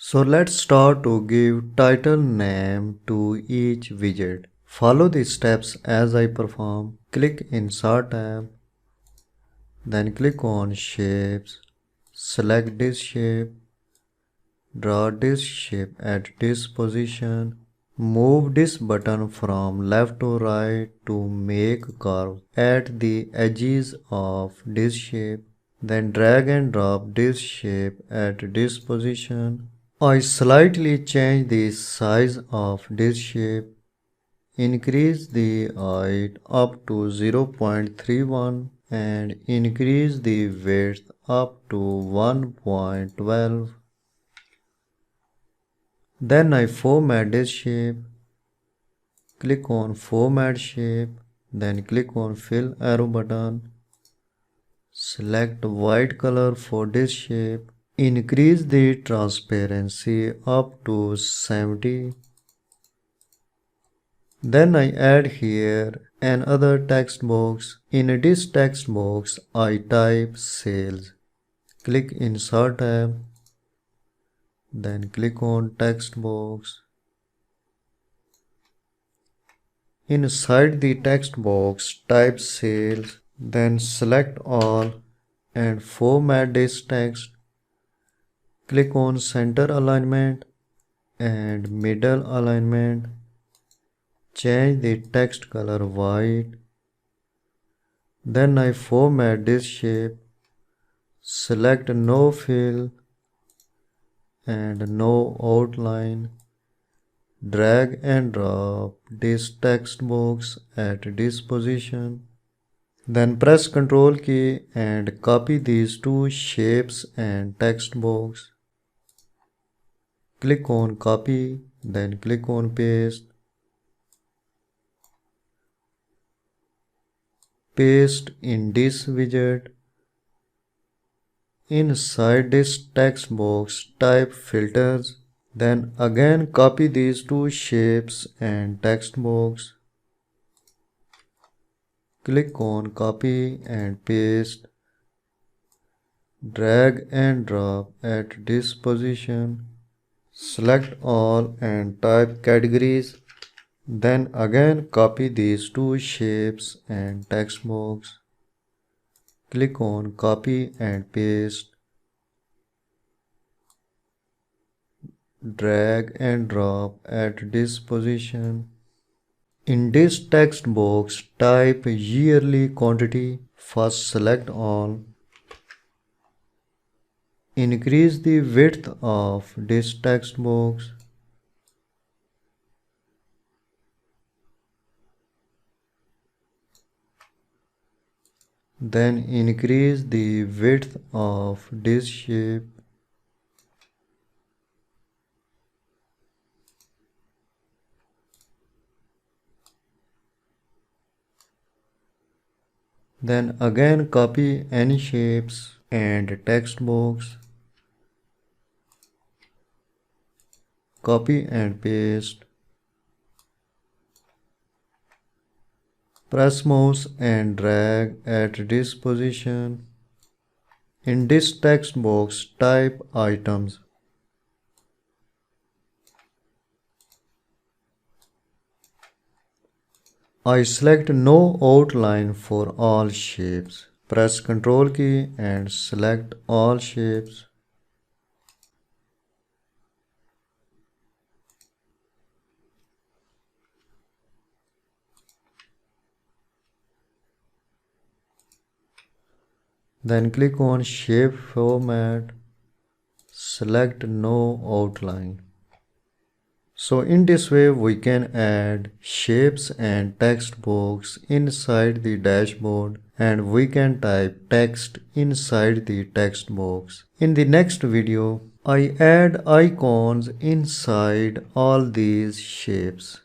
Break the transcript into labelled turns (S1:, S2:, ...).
S1: So let's start to give title name to each widget. Follow the steps as I perform. Click Insert tab, then click on Shapes. Select this shape. Draw this shape at this position. Move this button from left to right to make a curve at the edges of this shape. Then drag and drop this shape at this position. I slightly change the size of this shape. Increase the height up to 0.31 and increase the width up to 1.12. Then I format this shape. Click on Format Shape, then click on Fill Arrow button. Select white color for this shape. Increase the transparency up to 70. Then I add here another text box. In this text box, I type sales. Click Insert tab. Then click on text box. Inside the text box, type sales. Then select all and format this text. Click on center alignment and middle alignment. Change the text color white. Then I format this shape. Select no fill and no outline. Drag and drop this text box at this position. Then press Ctrl key and copy these two shapes and text box. Click on copy, then click on paste. Paste in this widget. Inside this text box, type filters. Then again copy these two shapes and text box. Click on copy and paste. Drag and drop at this position. Select all and type categories. Then again copy these two shapes and text box. Click on copy and paste. Drag and drop at this position. In this text box, type yearly quantity. First select all. Increase the width of this text box. Then increase the width of this shape. Then again copy any shapes and text box. Copy and paste. Press mouse and drag at this position. In this text box, type items. I select no outline for all shapes. Press Ctrl key and select all shapes. Then click on Shape Format. Select No Outline. So in this way we can add shapes and text box inside the dashboard, and we can type text inside the text box. In the next video, I add icons inside all these shapes.